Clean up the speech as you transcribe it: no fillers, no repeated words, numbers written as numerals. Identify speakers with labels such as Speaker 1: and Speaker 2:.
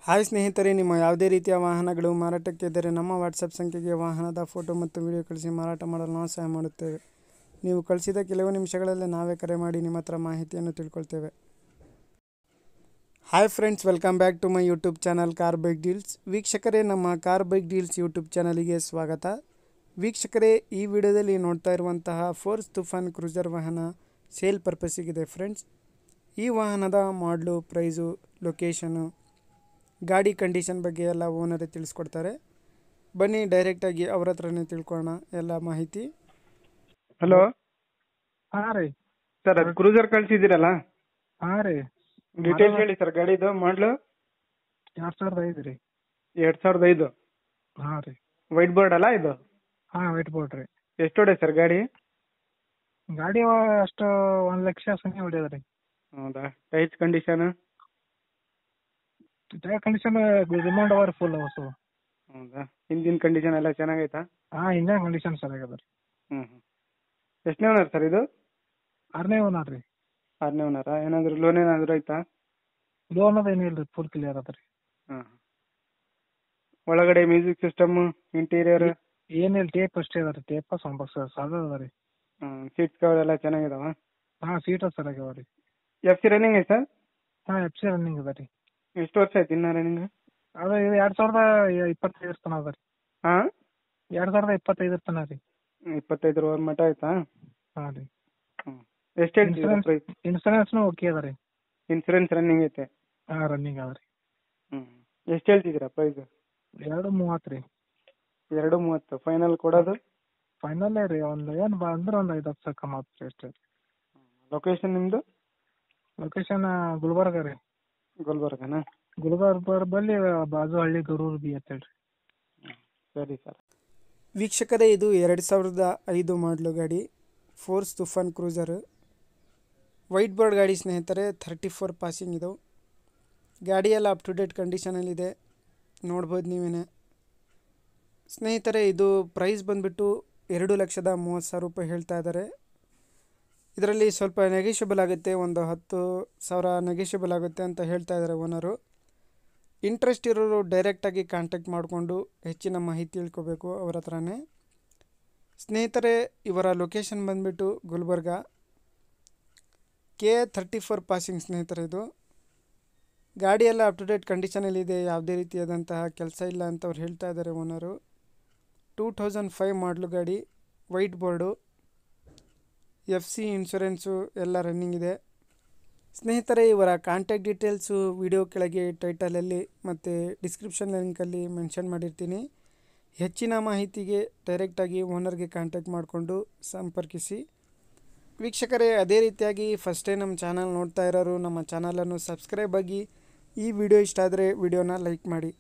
Speaker 1: Hi ಸ್ನೇಹಿತರೆ, ನಿಮ್ಮ ಯಾವುದೇ ರೀತಿಯ ವಾಹನಗಳು ಮಾರಾಟಕ್ಕೆ ಇದ್ದರೆ ನಮ್ಮ ವಾಟ್ಸಪ್ ಸಂಖ್ಯೆಗೆ ವಾಹನದ ಫೋಟೋ ಮತ್ತು ವಿಡಿಯೋ ಕಳಿಸಿ ಮಾರಾಟ ಮಾಡಲು ನಾವು ಸಹಾಯ ಮಾಡುತ್ತೇವೆ. ನೀವು ಕಳಿಸಿದ ಕೆಲವು ನಿಮಿಷಗಳಲ್ಲೇ ನಾವೇ ಕರೆ ಮಾಡಿ ನಿಮ್ಮ ಹತ್ರ ಮಾಹಿತಿಯನ್ನು ತಿಳ್ಕೊಳ್ತೇವೆ. Hi friends, welcome back to my YouTube channel car bike deals. ವೀಕ್ಷಕರೇ, ನಮ್ಮ ಕಾರ್ ಬೈಕ್ ಡೀಲ್ಸ್ ಯೂಟ್ಯೂಬ್ ಚಾನಲಿಗೆ ಸ್ವಾಗತ. ವೀಕ್ಷಕರೇ, ಈ ವಿಡಿಯೋದಲ್ಲಿ ನೋಡ್ತಾ ಇರುವಂತಹ ಫೋರ್ಸ್ ತುಫಾನ್ ಕ್ರೂಸರ್ ವಾಹನ ಸೇಲ್ ಪರ್ಪಸ್ಸಿಗಿದೆ ಫ್ರೆಂಡ್ಸ್. ಈ ವಾಹನದ ಮಾಡಲು, ಪ್ರೈಸು, ಲೊಕೇಶನು, ಗಾಡಿ ಕಂಡೀಷನ್ ಬಗ್ಗೆ ಎಲ್ಲ ಓನರೇ ತಿಳಿಸ್ಕೊಡ್ತಾರೆ. ಬನ್ನಿ ಡೈರೆಕ್ಟಾಗಿ ಅವ್ರ ಹತ್ರನೇ ತಿಳ್ಕೊಳ್ಳೋಣ ಎಲ್ಲ ಮಾಹಿತಿ. ಹಲೋ.
Speaker 2: ಹಾಂ ರೀ
Speaker 1: ಸರ್, ಅದು ಕ್ರೂಸರ್ ಕಳಿಸಿದ್ದೀರಲ್ಲ,
Speaker 2: ಹಾಂ ರೀ
Speaker 1: ಡೀಟೇಲ್ಸ್ ಹೇಳಿ ಸರ್. ಗಾಡಿದು ಮಾಡಲು
Speaker 2: 2005 ರೀ.
Speaker 1: 2005.
Speaker 2: ಹಾಂ ರೀ.
Speaker 1: ವೈಟ್ ಬೋರ್ಡ್ ಅಲ್ಲ ಇದು?
Speaker 2: ಹಾಂ, ವೈಟ್ ಬೋರ್ಡ್ ರೀ.
Speaker 1: ಎಷ್ಟು ಹೊಡೆ ಸರ್ ಗಾಡಿ?
Speaker 2: ಗಾಡಿ ಅಷ್ಟು 1 ಲಕ್ಷ ಸಂಗೆ ಹೊಡ್ಯದ ರೀ.
Speaker 1: ಹೌದಾ? Tyres condition?
Speaker 2: ಟೈರ್ ಕಂಡೀಷನ್ ರಿಮೌಂಡ್ ಅವರ್ ಫುಲ್ ಅವಸು.
Speaker 1: ಹೌದಾ? ಇಂಜಿನ್ ಕಂಡೀಷನ್ ಎಲ್ಲ ಚೆನ್ನಾಗೈತಾ?
Speaker 2: ಹಾಂ, ಇಂಜನ್ ಕಂಡೀಷನ್ ಸರಿಯಾಗದ ರೀ.
Speaker 1: ಎಷ್ಟನೇ ಓನರ್ ಸರ್ ಇದು?
Speaker 2: 6ನೇ ಓನರ್ ರೀ.
Speaker 1: 6ನೇ ಓನರಾ? ಏನಾದರೂ ಲೋನ್ ಏನಾದರೂ ಆಯ್ತಾ?
Speaker 2: ಲೋನ್ ಅದು ಏನಿಲ್ಲ ರೀ, ಫುಲ್ ಕ್ಲಿಯರ್ ಅದ ರೀ.
Speaker 1: ಒಳಗಡೆ ಮ್ಯೂಸಿಕ್ ಸಿಸ್ಟಮ್, ಇಂಟೀರಿಯರ್
Speaker 2: ಏನಿಲ್ಲ, ಟೇಪ್ ಅಷ್ಟೇ ಅದ ರೀ. ಟೇಪ ಸಾದ ಅದ ರೀ.
Speaker 1: ಸೀಟ್ಸ್ ಕವರ್ ಎಲ್ಲ ಚೆನ್ನಾಗಿದಾವ?
Speaker 2: ಹಾಂ, ಸೀಟ್ ಸರಿಯಾಗವ ರೀ.
Speaker 1: ಎಫ್ ಸಿ ರನ್ನಿಂಗ್ ಐತೆ ಸರ್?
Speaker 2: ಹಾಂ, FC ರನ್ನಿಂಗ್ ಅದ ರೀ.
Speaker 1: ಎಷ್ಟು ವರ್ಷ ಆಯ್ತು ಇನ್ನ ರನ್ನಿಂಗ್?
Speaker 2: ಅದು 2025 ತನಕ ಅದ ರೀ.
Speaker 1: ಹಾಂ,
Speaker 2: 2025 ತನಕ ರೀ.
Speaker 1: 25 ಮಟ್ಟ ಆಯ್ತಾ?
Speaker 2: ಹಾಂ ರೀ.
Speaker 1: ಎಷ್ಟು ಹೇಳ್ತೀರಾ ಪ್ರೈಸ್?
Speaker 2: ಇನ್ಸೂರೆನ್ಸ್ನು ಓಕೆ ಅದ ರೀ.
Speaker 1: ಇನ್ಸೂರೆನ್ಸ್ ರನ್ನಿಂಗ್ ಐತೆ?
Speaker 2: ಹಾಂ, ರನ್ನಿಂಗ್ ಅದ ರೀ.
Speaker 1: ಎಷ್ಟು ಹೇಳ್ತಿದ್ದೀರಾ ಪ್ರೈಸ್?
Speaker 2: 230 ರೀ.
Speaker 1: 230 ಫೈನಲ್ ಕೊಡೋದು?
Speaker 2: ಫೈನಲ್ಲೇ ರೀ. ಒಂದು ಏನು ಅಂದ್ರೆ ಒಂದು 5-10 ಸಾವಿರ ಕಮ್ಮಿ ಆಗ್ತದೆ ರೀ ಅಷ್ಟೇ.
Speaker 1: ಲೊಕೇಶನ್ ನಿಮ್ಮದು?
Speaker 2: ಲೊಕೇಶನ್ ಗುಲ್ಬರ್ಗ ರೀ.
Speaker 1: ಗುಲ್ಬರ್ಗನಾ?
Speaker 2: ಗುಲ್ಬರ್ಗ ಬಲ್ಲಿ ಬಾಜು ಹಳ್ಳಿ ಗರೂರು ಬಿ ಅಂತ ಹೇಳ್ರಿ.
Speaker 1: ಸರಿ ಸರ್. ವೀಕ್ಷಕರೇ, ಇದು 2005 ಮಾಡಲು ಗಾಡಿ, force Toofan cruiser white board ಗಾಡಿ ಸ್ನೇಹಿತರೆ. 34 ಪಾಸಿಂಗ್ ಇದು. ಗಾಡಿ ಎಲ್ಲ ಅಪ್ ಟು ಡೇಟ್ ಕಂಡೀಷನಲ್ಲಿದೆ, ನೋಡ್ಬೋದು ನೀವೇ ಸ್ನೇಹಿತರೆ. ಇದು ಪ್ರೈಸ್ ಬಂದುಬಿಟ್ಟು 2,30,000 ರೂಪಾಯಿ ಹೇಳ್ತಾ ಇದ್ದಾರೆ. ಇದರಲ್ಲಿ ಸ್ವಲ್ಪ ನೆಗೆಷಿಯಬಲ್ ಆಗುತ್ತೆ, ಒಂದು 10,000 ನೆಗೆಷಿಯಬಲ್ ಆಗುತ್ತೆ ಅಂತ ಹೇಳ್ತಾ ಇದ್ದಾರೆ ಓನರು. ಇಂಟ್ರೆಸ್ಟ್ ಇರೋರು ಡೈರೆಕ್ಟಾಗಿ ಕಾಂಟ್ಯಾಕ್ಟ್ ಮಾಡಿಕೊಂಡು ಹೆಚ್ಚಿನ ಮಾಹಿತಿ ತಿಳ್ಕೊಬೇಕು ಅವ್ರ ಹತ್ರನೇ. ಸ್ನೇಹಿತರೆ, ಇವರ ಲೊಕೇಶನ್ ಬಂದುಬಿಟ್ಟು ಗುಲ್ಬರ್ಗ, K34 ಪಾಸಿಂಗ್ ಸ್ನೇಹಿತರೆ. ಇದು ಗಾಡಿ ಎಲ್ಲ ಅಪ್ ಟು ಡೇಟ್ ಕಂಡೀಷನಲ್ಲಿದೆ, ಯಾವುದೇ ರೀತಿಯಾದಂತಹ ಕೆಲಸ ಇಲ್ಲ ಅಂತ ಅವ್ರು ಹೇಳ್ತಾ ಇದ್ದಾರೆ ಓನರು. 2005 ಮಾಡಲು ಗಾಡಿ, ವೈಟ್ ಬೋರ್ಡು, FC ಇನ್ಶೂರೆನ್ಸು ಎಲ್ಲ ರನ್ನಿಂಗ್ ಇದೆ ಸ್ನೇಹಿತರೆ. ಇವರ ಕಾಂಟ್ಯಾಕ್ಟ್ ಡೀಟೇಲ್ಸು ವಿಡಿಯೋ ಕೆಳಗೆ ಟೈಟಲಲ್ಲಿ ಮತ್ತು ಡಿಸ್ಕ್ರಿಪ್ಷನ್ ಲಿಂಕಲ್ಲಿ ಮೆನ್ಷನ್ ಮಾಡಿರ್ತೀನಿ. ಹೆಚ್ಚಿನ ಮಾಹಿತಿಗೆ ಡೈರೆಕ್ಟಾಗಿ ಓನರ್ಗೆ ಕಾಂಟ್ಯಾಕ್ಟ್ ಮಾಡಿಕೊಂಡು ಸಂಪರ್ಕಿಸಿ. ವೀಕ್ಷಕರೇ, ಅದೇ ರೀತಿಯಾಗಿ ಫಸ್ಟ್ ಟೈಮ್ ನಮ್ಮ ಚಾನಲ್ ನೋಡ್ತಾ ಇರೋರು ನಮ್ಮ ಚಾನಲನ್ನು ಸಬ್ಸ್ಕ್ರೈಬ್ ಆಗಿ. ಈ ವಿಡಿಯೋ ಇಷ್ಟ ಆದರೆ ವಿಡಿಯೋನ ಲೈಕ್ ಮಾಡಿ.